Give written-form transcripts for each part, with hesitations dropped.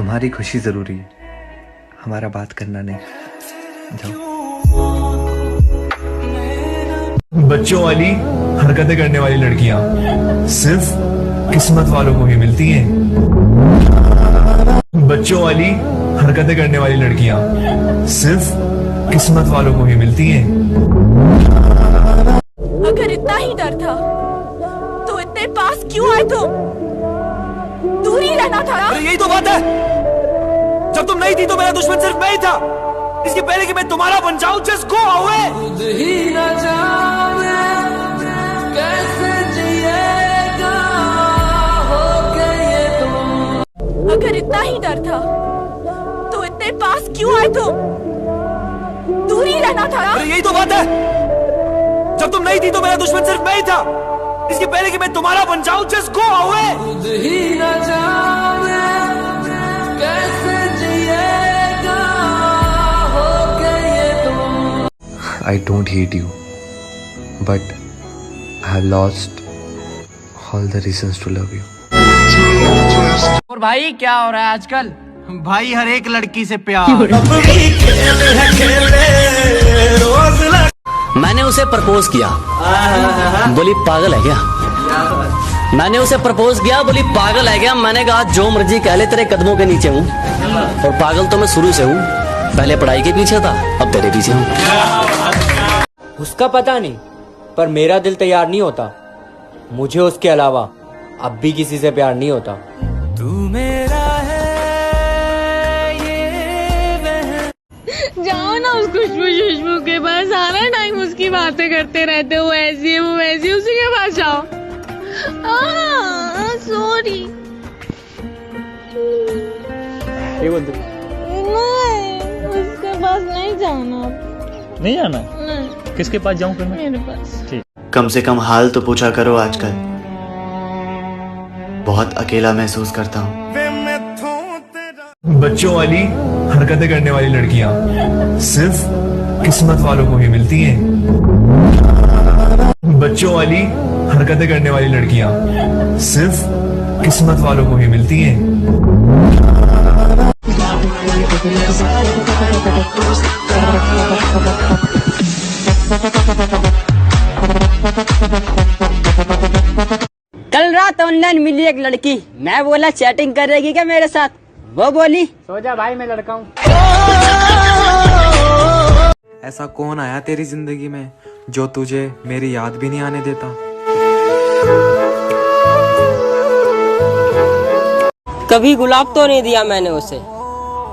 तुम्हारी खुशी जरूरी है, हमारा बात करना नहीं। जाओ। बच्चों वाली हरकतें करने वाली लड़कियां सिर्फ किस्मत वालों को ही मिलती हैं। बच्चों वाली हरकतें करने वाली लड़कियां सिर्फ किस्मत वालों को ही मिलती हैं। अगर इतना ही डर था तो इतने पास क्यों आए तुम? दूर ही रहना था। अरे यही तो बात है, जब तुम नहीं थी तो मेरा दुश्मन सिर्फ मैं ही था। इसके पहले कि मैं तुम्हारा बन जाऊं, जस्ट गो अवे। खुद ही न जाने कैसे जिएगा होके ये तुम। अगर इतना ही डर था तो इतने पास क्यों आए तुम? दूर ही रहना था। अरे यही तो बात है, जब तुम नहीं थी तो मेरा दुश्मन सिर्फ मैं ही था। इसके पहले कि मैं तुम्हारा बन जाऊं, जस्ट गो अवे। खुद ही न जाने कैसे जिएगा होके ये तुम। I don't hate you, but I have lost all the reasons to love you. और भाई क्या हो रहा है आजकल? भाई हर एक लड़की से प्यार। मैंने उसे प्रपोज किया, बोली पागल है क्या? मैंने उसे प्रपोज किया, बोली पागल है क्या? मैंने कहा जो मर्जी कह ले, तेरे कदमों के नीचे हूँ। और पागल तो मैं शुरू से हूँ, पहले पढ़ाई के पीछे था, अब तेरे पीछे हूँ। उसका पता नहीं, पर मेरा दिल तैयार नहीं होता। मुझे उसके अलावा अब भी किसी से प्यार नहीं होता। तू मेरा है ये जाओ ना उस खुशबू के पास, सारा टाइम उसकी बातें करते रहते हो। ऐसी है वो वैसी, उसी के पास जाओ। सॉरी। उसके पास नहीं जाना। नहीं जाना? नहीं। किसके पास जाऊं फिर मैं? मेरे पास। ठीक। कम से कम हाल तो पूछा करो। आजकल बहुत अकेला महसूस करता हूँ। बच्चों वाली हरकतें करने वाली लड़कियां सिर्फ किस्मत वालों को ही मिलती हैं। बच्चों वाली हरकतें करने वाली लड़कियां सिर्फ किस्मत वालों को ही मिलती हैं। कल रात ऑनलाइन मिली एक लड़की, मैं बोला चैटिंग करेगी क्या मेरे साथ? वो बोली सो जा भाई मैं लड़का हूँ। ऐसा कौन आया तेरी जिंदगी में जो तुझे मेरी याद भी नहीं आने देता? कभी गुलाब तो नहीं दिया मैंने उसे,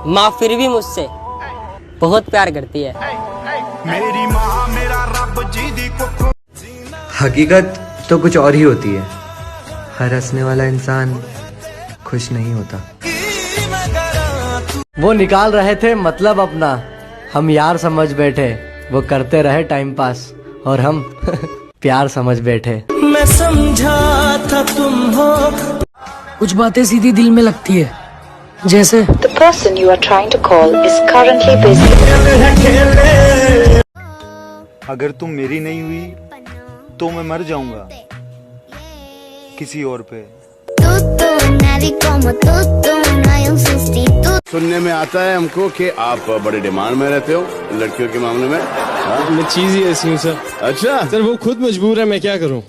माँ फिर भी मुझसे बहुत प्यार करती है। मेरी माँ मेरा रब जी दी कुख। हकीकत तो कुछ और ही होती है। हर हंसने वाला इंसान खुश नहीं होता। वो निकाल रहे थे मतलब अपना, हम यार समझ बैठे। वो करते रहे टाइम पास और हम प्यार समझ बैठे। मैं समझा था तुम हो। कुछ बातें सीधी दिल में लगती है, जैसे The person you are trying to call is currently busy. अगर तुम मेरी नहीं हुई तो मैं मर जाऊंगा किसी और पे। सुनने में आता है हमको कि आप बड़े डिमांड में रहते हो लड़कियों के मामले में। मैं चीज ही ऐसी हूँ सर। अच्छा सर वो खुद मजबूर है, मैं क्या करूँ?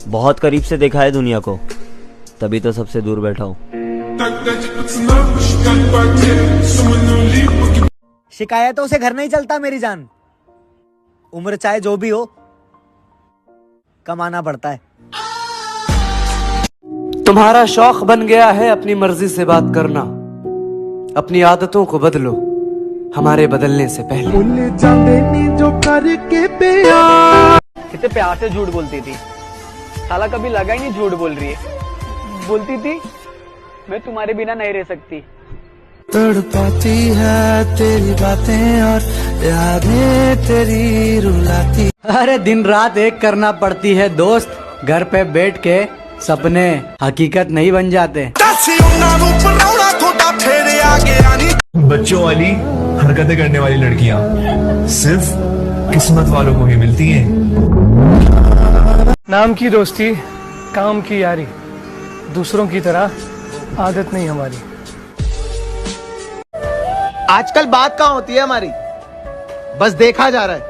बहुत करीब से देखा है दुनिया को, तभी तो सबसे दूर बैठा हूँ। शिकायतों से घर नहीं चलता मेरी जान। उम्र चाहे जो भी हो, कमाना पड़ता है। तुम्हारा शौक बन गया है अपनी मर्जी से बात करना। अपनी आदतों को बदलो हमारे बदलने से पहले। जो करके कितने प्यार से झूठ बोलती थी, साला कभी लगा ही नहीं झूठ बोल रही है। बोलती थी मैं तुम्हारे बिना नहीं रह सकती। तड़पाती है तेरी बातें और यादें तेरी रुलाती। अरे दिन रात एक करना पड़ती है दोस्त, घर पे बैठ के सपने हकीकत नहीं बन जाते। बच्चों वाली हरकतें करने वाली लड़कियां सिर्फ किस्मत वालों को ही मिलती हैं। नाम की दोस्ती, काम की यारी, दूसरों की तरह आदत नहीं हमारी। आजकल बात कहाँ होती है हमारी, बस देखा जा रहा है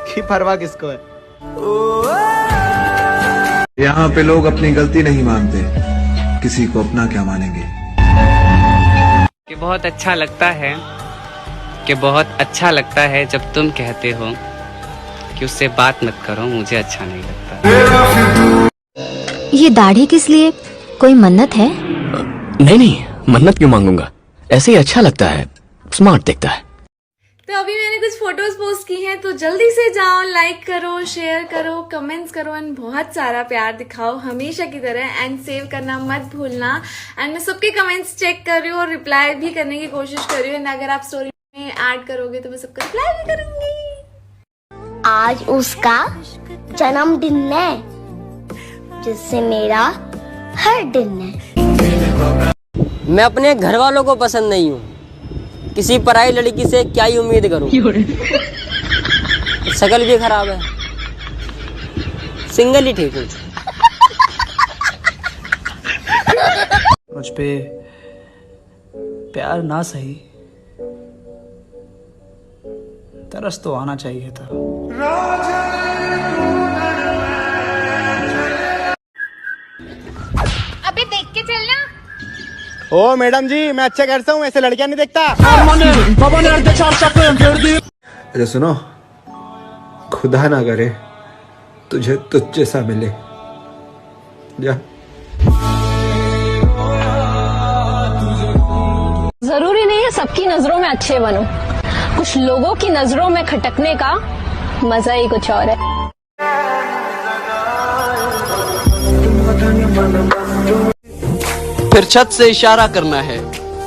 कि परवाह किसको है। यहाँ पे लोग अपनी गलती नहीं मानते, किसी को अपना क्या मानेंगे। कि बहुत अच्छा लगता है जब तुम कहते हो कि उससे बात मत करो, मुझे अच्छा नहीं लगता। ये दाढ़ी किस लिए, कोई मन्नत है? नहीं, मन्नत क्यों मांगूंगा, ऐसे ही अच्छा लगता है, स्मार्ट दिखता है। तो अभी मैंने कुछ फोटोज पोस्ट की हैं, तो जल्दी से जाओ, लाइक करो, शेयर करो, कमेंट्स करो एंड बहुत सारा प्यार दिखाओ हमेशा की तरह। एंड सेव करना मत भूलना। एंड मैं सबके कमेंट्स चेक कर रही हूँ और रिप्लाई भी करने की कोशिश कर रही हूँ। अगर आप स्टोरी में ऐड करोगे तो मैं सबका रिप्लाई भी करूंगी। आज उसका जन्मदिन है, जिससे मेरा हर दिन है। मैं अपने घर वालों को पसंद नहीं हूँ, किसी पराई लड़की से क्या ही उम्मीद करूं। शकल भी खराब है, सिंगल ही ठीक हूँ। मुझ पे प्यार ना सही, तरस तो आना चाहिए था। अबे देख के चलना। ओ मैडम जी, मैं अच्छा करता हूँ, ऐसे लड़कियां नहीं देखता। अरे सुनो, खुदा ना करे तुझे तुझ जैसा मिले, जा। जरूरी नहीं है सबकी नजरों में अच्छे बनो, कुछ लोगों की नजरों में खटकने का मजा ही कुछ और है। फिर छत से इशारा करना है,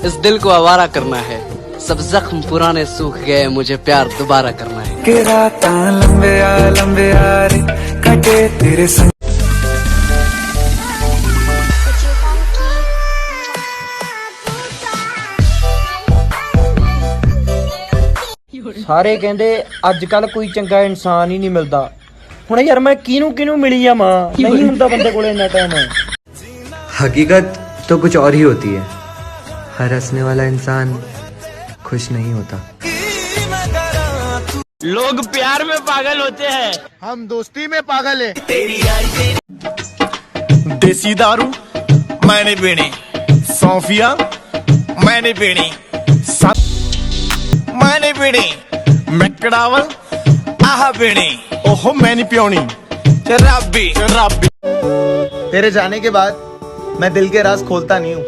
इस दिल को आवारा करना है, सब जख्म पुराने सूख गए, मुझे प्यार दोबारा करना है। के रात लंबे रे कटे तेरे संग। ਸਾਰੇ ਕਹਿੰਦੇ ਅੱਜ ਕੱਲ ਕੋਈ ਚੰਗਾ ਇਨਸਾਨ ਹੀ ਨਹੀਂ ਮਿਲਦਾ। ਹੁਣ ਯਾਰ ਮੈਂ ਕਿਹਨੂੰ ਮਿਲੀ ਜਾਵਾਂ, ਨਹੀਂ ਹੁੰਦਾ ਬੰਦੇ ਕੋਲੇ ਇੰਨਾ ਟਾਈਮ। हकीकत तो कुछ और ही होती है, हर हंसने वाला इंसान खुश नहीं होता। लोग प्यार में पागल होते हैं, हम दोस्ती में पागल है। देसी दारू मैंने पीनी, सौफिया मैंने पीनी, मैंने पीनी, मैकडावल आहा पीनी, ओहो मैंने पियोनी, शराबी। तेरे जाने के बाद मैं दिल के राज खोलता नहीं हूँ,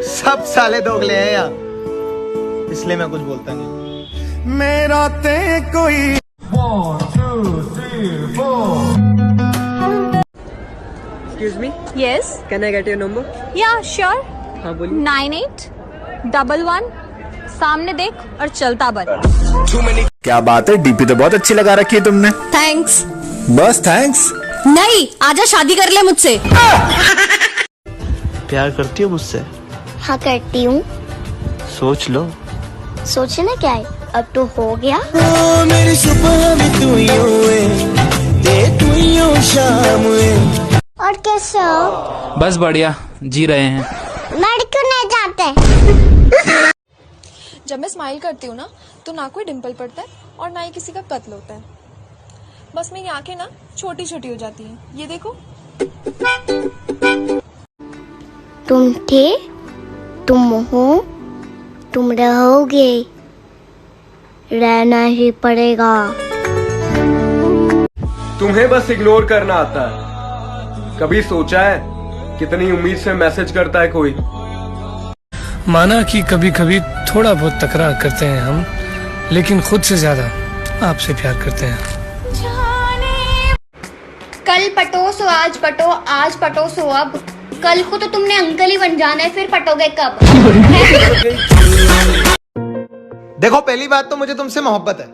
सब साले दोगले हैं यहाँ, इसलिए मैं कुछ बोलता नहीं। मेरा ते कोई। Excuse me? Yes. Can I get your number? Yeah, sure. हाँ बोलिए। 9811 सामने देख और चलता बन। क्या बात है, डीपी तो बहुत अच्छी लगा रखी है तुमने। थैंक्स। बस थैंक्स नहीं, आजा शादी कर ले मुझसे। प्यार करती हो मुझसे? हाँ करती हूँ। सोच लो। सोचना क्या है, अब तो हो गया। मेरी सुबह में तू यूं शाम में। और कैसे हो? बस बढ़िया, जी रहे हैं। मर क्यों नहीं जाते? जब मैं स्माइल करती हूँ ना, तो ना कोई डिम्पल पड़ता है और ना ही किसी का कत्ल होता है। बस मेरी आंखें ना छोटी छोटी हो जाती हैं, ये देखो। तुम थे, तुम हो, तुम रहोगे, रहना ही पड़ेगा। तुम्हें बस इग्नोर करना आता है। कभी सोचा है कितनी उम्मीद से मैसेज करता है कोई? माना कि कभी कभी थोड़ा बहुत तकरार करते हैं हम, लेकिन खुद से ज्यादा आपसे प्यार करते हैं। कल पटो सो आज पटो, आज पटो सो अब, कल को तो तुमने अंकल ही बन जाना है, फिर पटोगे कब? देखो, पहली बात तो मुझे तुमसे मोहब्बत है,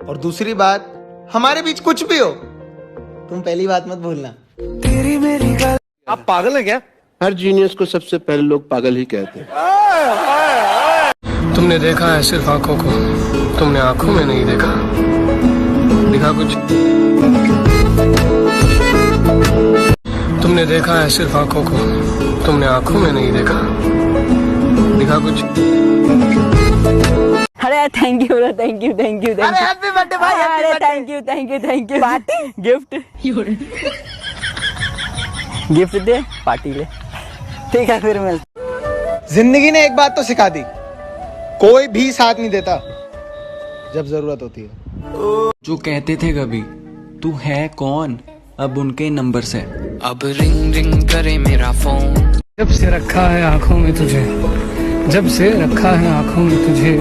और दूसरी बात, हमारे बीच कुछ भी हो, तुम पहली बात मत भूलना। आप पागल हैं क्या? हर जीनियस को सबसे पहले लोग पागल ही कहते हैं। तुमने देखा है सिर्फ आंखों को, तुमने आंखों में नहीं देखा, दिखा कुछ। तुमने देखा है सिर्फ आंखों को, तुमने आंखों में नहीं देखा। दिखा कुछ। अरे thank you bro, thank you thank you अरे हैप्पी बर्थडे भाई, अरे thank you thank you thank you. Party gift gift they, party ले। ठीक है फिर मिल। जिंदगी ने एक बात तो सिखा दी, कोई भी साथ नहीं देता जब जरूरत होती है। जो कहते थे कभी तू है कौन, अब उनके नंबर से अब रिंग रिंग करे मेरा फोन। जब से रखा है आंखों में तुझे, जब से रखा है आंखों में तुझे,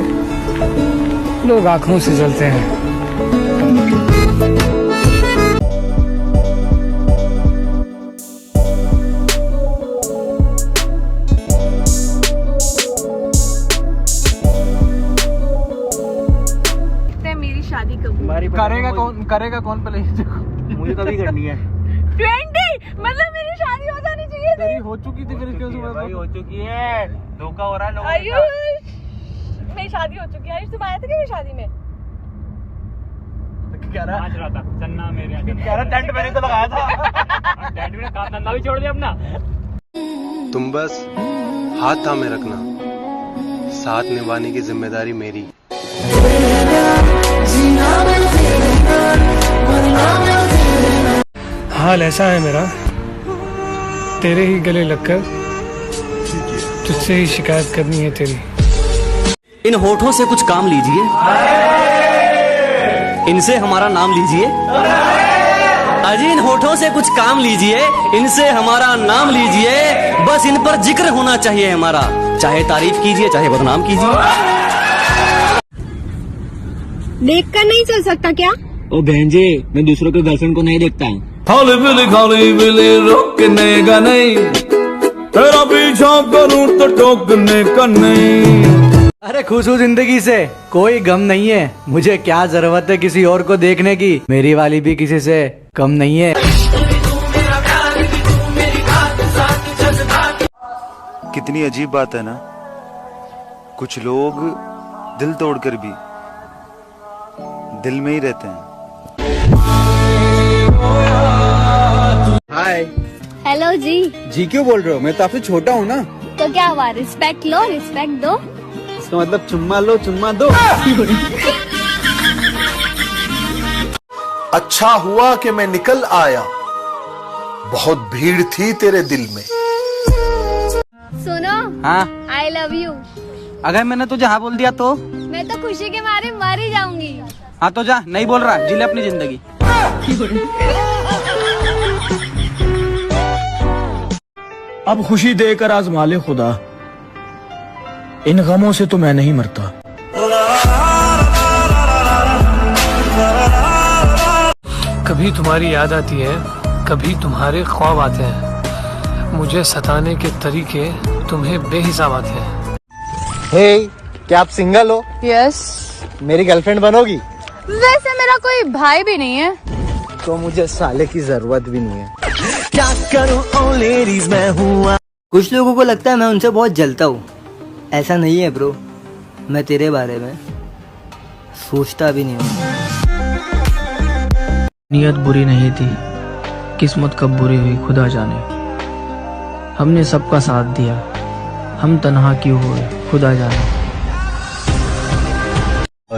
लोग आंखों से जलते हैं। मेरी शादी कब करेगा कौन पहले मुझे कभी करनी है 20 मतलब मेरी शादी हो जानी चाहिए थी। हो चुकी थी, फिर क्यों भाई हो चुकी है, धोखा हो रहा है लोगों का। आयुष मेरी शादी हो चुकी है। आयुष तुम आया था क्या मेरी शादी में? कह रहा नाच रहा था चन्ना मेरे, कह रहा टेंट मैंने तो लगाया था। टेंट में काम धंधा भी छोड़ दिया अपना। तुम बस हाथ थामे रखना, साथ निभाने की जिम्मेदारी मेरी। हाल ऐसा है मेरा, तेरे ही गले लगकर तुझसे ही शिकायत करनी है तेरी। इन होठों से कुछ काम लीजिए, इनसे हमारा नाम लीजिए। अजी इन होठों से कुछ काम लीजिए, इनसे हमारा नाम लीजिए। बस इन पर जिक्र होना चाहिए हमारा, चाहे तारीफ कीजिए चाहे बदनाम कीजिए। देखकर नहीं चल सकता क्या? ओ बहन जी, मैं दूसरों के गर्लफ्रेंड को नहीं देखता हूँ। खाली बिली रोकने का नहीं, तेरा पीछा करूं तो टोकने का नहीं। अरे खुश हूँ जिंदगी से, कोई गम नहीं है। मुझे क्या जरूरत है किसी और को देखने की, मेरी वाली भी किसी से कम नहीं है। कितनी अजीब बात है ना, कुछ लोग दिल तोड़कर भी दिल में ही रहते हैं। हाय। हेलो जी। जी क्यों बोल रहे हो, मैं तो आपसे छोटा हूँ ना। तो क्या हुआ, रिस्पेक्ट लो, रिस्पेक्ट दो। इसका मतलब चुम्मा लो, चुम्मा दो। अच्छा हुआ कि मैं निकल आया, बहुत भीड़ थी तेरे दिल में। सुनो, हाँ आई लव यू। अगर मैंने तुझे हाँ बोल दिया तो? मैं तो खुशी के मारे मर ही जाऊंगी। हाँ तो जा, नहीं बोल रहा, जी ले अपनी जिंदगी। अब खुशी देकर आजमा ले खुदा, इन गमों से तो मैं नहीं मरता। कभी तुम्हारी याद आती है, कभी तुम्हारे ख्वाब आते हैं। मुझे सताने के तरीके तुम्हें बेहिसाब आते हैं। हे, क्या आप सिंगल हो? यस। मेरी गर्लफ्रेंड बनोगी? वैसे मेरा कोई भाई भी नहीं है, तो मुझे साले की जरूरत भी नहीं है। क्या करूं ओ लेडीज मैं हुआ। कुछ लोगों को लगता है मैं उनसे बहुत जलता हूँ, ऐसा नहीं है ब्रो। मैं तेरे बारे में सोचता भी नहीं हूँ। नियत बुरी नहीं थी, किस्मत कब बुरी हुई खुदा जाने। हमने सबका साथ दिया, हम तन्हा क्यों हुए खुदा जाने।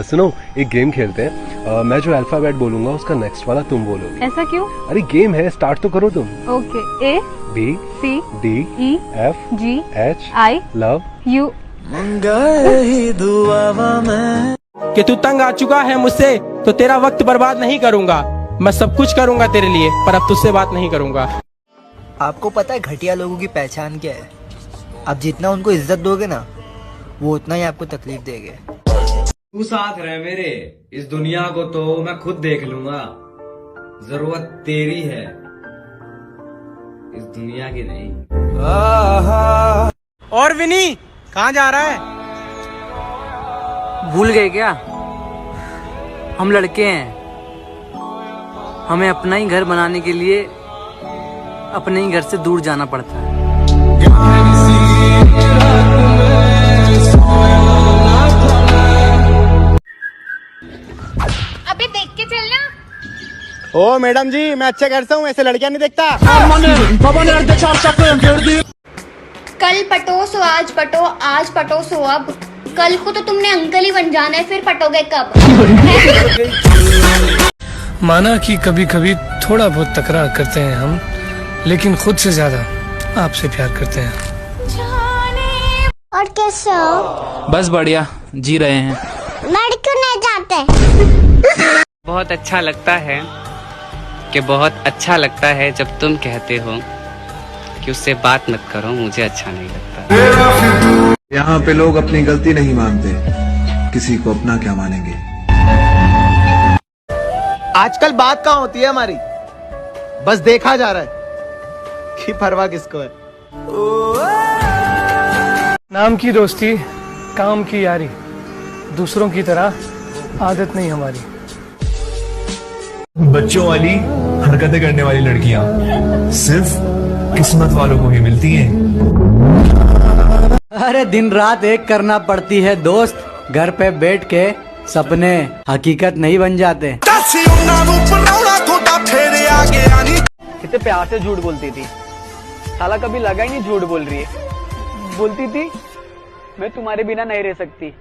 सुनो, एक गेम खेलते हैं। मैं जो अल्फाबेट बोलूंगा उसका नेक्स्ट वाला तुम बोलोगे। ऐसा क्यों? अरे गेम है, स्टार्ट तो करो तुम। Okay. A B C D E F G H I love you. कि तू तंग आ चुका है मुझसे, तो तेरा वक्त बर्बाद नहीं करूंगा। मैं सब कुछ करूंगा तेरे लिए, पर अब तुझसे बात नहीं करूंगा। आपको पता है घटिया लोगों की पहचान क्या है? आप जितना उनको इज्जत दोगे ना, वो उतना ही आपको तकलीफ देंगे। तू साथ रहे मेरे, इस दुनिया को तो मैं खुद देख लूंगा। जरूरत तेरी है, इस दुनिया की नहीं। और विनी कहाँ जा रहा है? भूल गए क्या? हम लड़के हैं, हमें अपना ही घर बनाने के लिए अपने ही घर से दूर जाना पड़ता है। अबे देख के चलना। ओ मैडम जी, मैं अच्छे घर से हूँ, ऐसे लड़कियां नहीं देखता। कल पटो सो आज पटो, आज पटो सो अब। कल को तो तुमने अंकल ही बन जाना है, फिर पटोगे कब? माना कि कभी कभी थोड़ा बहुत तकरार करते हैं हम, लेकिन खुद से ज्यादा आपसे प्यार करते हैं। और कैसे हो? बस बढ़िया, जी रहे हैं। लड़ क्यों नहीं जाते? बहुत अच्छा लगता है कि बहुत अच्छा लगता है जब तुम कहते हो कि उससे बात मत करो, मुझे अच्छा नहीं लगता। यहाँ पे लोग अपनी गलती नहीं मानते, किसी को अपना क्या मानेंगे। आजकल बात कहाँ होती है हमारी, बस देखा जा रहा है कि परवाह किसको है। नाम की दोस्ती, काम की यारी, दूसरों की तरह आदत नहीं हमारी। बच्चों वाली हरकतें करने वाली लड़कियां सिर्फ किस्मत वालों को ही मिलती हैं। अरे दिन रात एक करना पड़ती है दोस्त, घर पे बैठ के सपने हकीकत नहीं बन जाते। कितने प्यार से झूठ बोलती थी, साला कभी लगा ही नहीं झूठ बोल रही है। बोलती थी मैं तुम्हारे बिना नहीं रह सकती।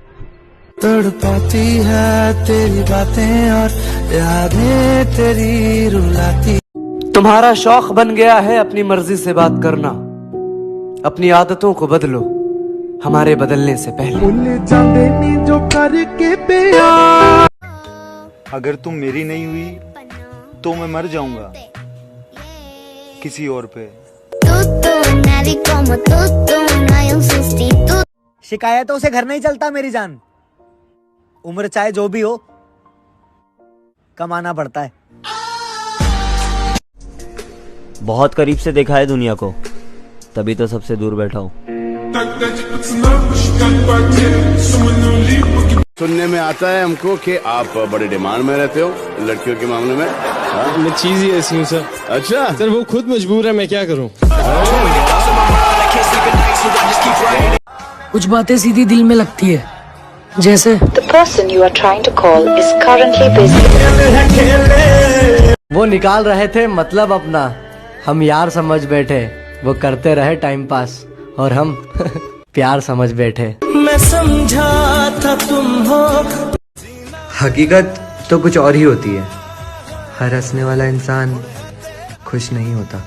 तड़पाती है तेरी बातें और यादें तेरी रुलाती। तुम्हारा शौक बन गया है अपनी मर्जी से बात करना, अपनी आदतों को बदलो हमारे बदलने से पहले। जो करके प्यार, अगर तुम मेरी नहीं हुई तो मैं मर जाऊंगा किसी और पे। शिकायतों से घर नहीं चलता मेरी जान, उम्र चाहे जो भी हो कमाना पड़ता है। बहुत करीब से देखा है दुनिया को, तभी तो सबसे दूर बैठा हूँ। सुनने में आता है हमको कि आप बड़े डिमांड में रहते हो लड़कियों के मामले में। मैं चीज ही ऐसी हूँ सर। अच्छा सर, वो खुद मजबूर है, मैं क्या करूँ। कुछ बातें सीधी दिल में लगती है, जैसे The person you are trying to call is currently busy. वो निकाल रहे थे मतलब अपना, हम यार समझ बैठे, वो करते रहे टाइम पास और हम प्यार समझ बैठे। मैं समझा था तुम हो। हकीकत तो कुछ और ही होती है, हर हंसने वाला इंसान खुश नहीं होता।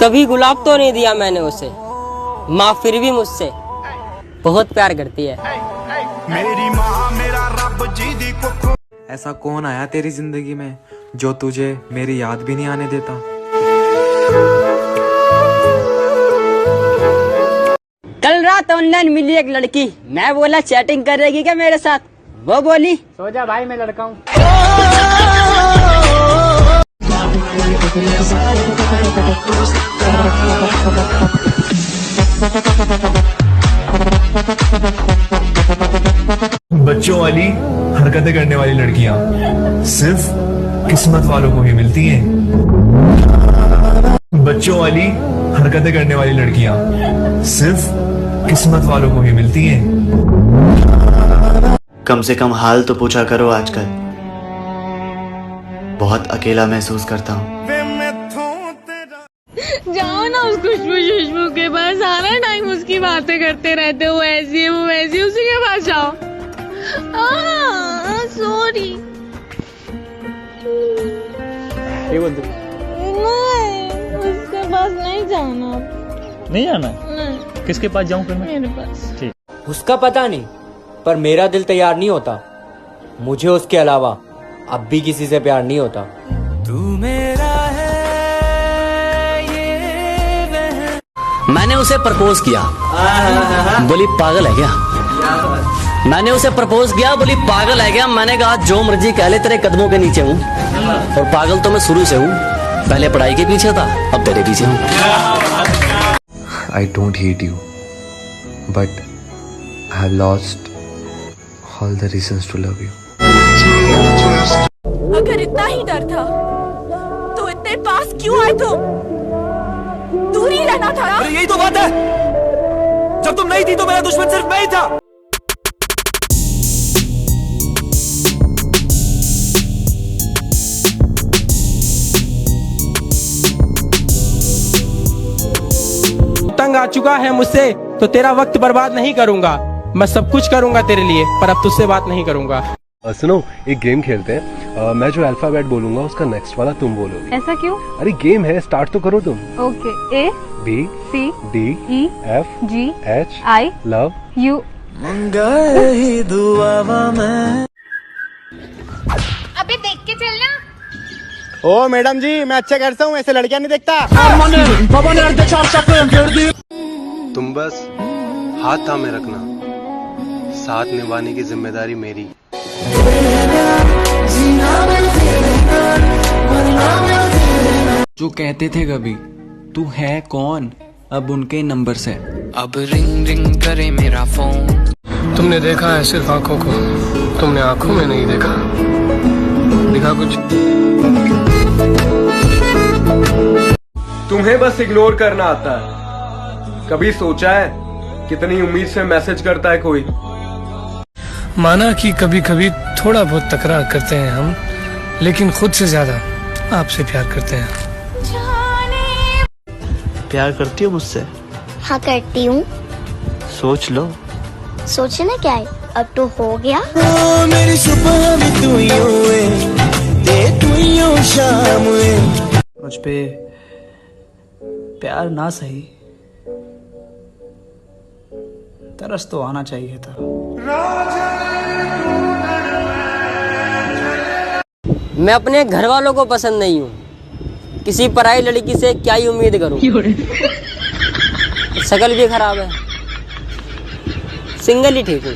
कभी गुलाब तो नहीं दिया मैंने उसे, माँ फिर भी मुझसे बहुत प्यार करती है। मेरी माँ मेरा रब जी दी कुख। ऐसा कौन आया तेरी जिंदगी में जो तुझे मेरी याद भी नहीं आने देता। कल रात ऑनलाइन मिली एक लड़की, मैं बोला चैटिंग करेगी क्या मेरे साथ, वो बोली सो जा भाई मैं लड़का हूँ। बच्चों वाली हरकतें करने वाली लड़कियां सिर्फ किस्मत वालों को ही मिलती हैं। बच्चों वाली हरकतें करने वाली लड़कियां सिर्फ किस्मत वालों को ही मिलती हैं। कम से कम हाल तो पूछा करो आजकल, बहुत अकेला महसूस करता हूँ। जाओ ना उस खुशबू के पास, सारा टाइम उसकी बातें करते रहते हो, ऐसी है वो वैसी है, उसी के पास जाओ। सॉरी। उसके पास नहीं जाना। नहीं जाना? नहीं। किसके पास जाऊं फिर मैं? मेरे पास। ठीक। उसका पता नहीं, पर मेरा दिल तैयार नहीं होता, मुझे उसके अलावा अब भी किसी से प्यार नहीं होता। तू मेरा है ये मैंने उसे प्रपोज किया, बोली पागल है क्या। मैंने उसे प्रपोज किया, बोली पागल है क्या। मैंने कहा जो मर्जी कह ले, तेरे कदमों के नीचे हूँ। और पागल तो मैं शुरू से हूँ, पहले पढ़ाई के पीछे था, अब तेरे पीछे हूँ। I don't hate you, but I have lost all the reasons to love you. अगर इतना ही डर था तो इतने पास क्यों आए तुम? दूर ही रहना था। अरे यही तो बात है, जब तुम नहीं थी तो मेरा दुश्मन सिर्फ मैं ही था। आ चुका है मुझसे तो तेरा वक्त बर्बाद नहीं करूंगा। मैं सब कुछ करूंगा तेरे लिए, पर अब तुझसे बात नहीं करूंगा। सुनो, एक गेम खेलते हैं। मैं जो अल्फाबेट बोलूंगा उसका नेक्स्ट वाला तुम बोलोगे। ऐसा क्यों? अरे गेम है, स्टार्ट तो करो तुम। Okay. A B C D E F G H I love you. अबे देख के चलना। ओ मैडम जी, मैं अच्छे घर से हूँ, ऐसे लड़कियां नहीं देखता। तुम बस हाथ थामे रखना, साथ निभाने की जिम्मेदारी मेरी। जो कहते थे कभी तू है कौन, अब उनके नंबर से अब रिंग रिंग करे मेरा फोन। तुमने देखा है सिर्फ आंखों को, तुमने आंखों में नहीं देखा। दिखा कुछ? तुम्हें बस इग्नोर करना आता है। कभी सोचा है कितनी उम्मीद से मैसेज करता है कोई? माना कि कभी कभी थोड़ा बहुत तकरार करते हैं हम, लेकिन खुद से ज्यादा आपसे प्यार करते हैं। प्यार करती हो मुझसे? हाँ करती हूँ। सोच लो। सोचना क्या है, अब तो हो गया। मेरी सुबह में तू शाम मुझ पे प्यार ना सही, तरस तो आना चाहिए था। मैं अपने घर वालों को पसंद नहीं हूँ, किसी पराई लड़की से क्या ही उम्मीद करूँ। शक्ल भी खराब है, सिंगल ही ठीक हूँ।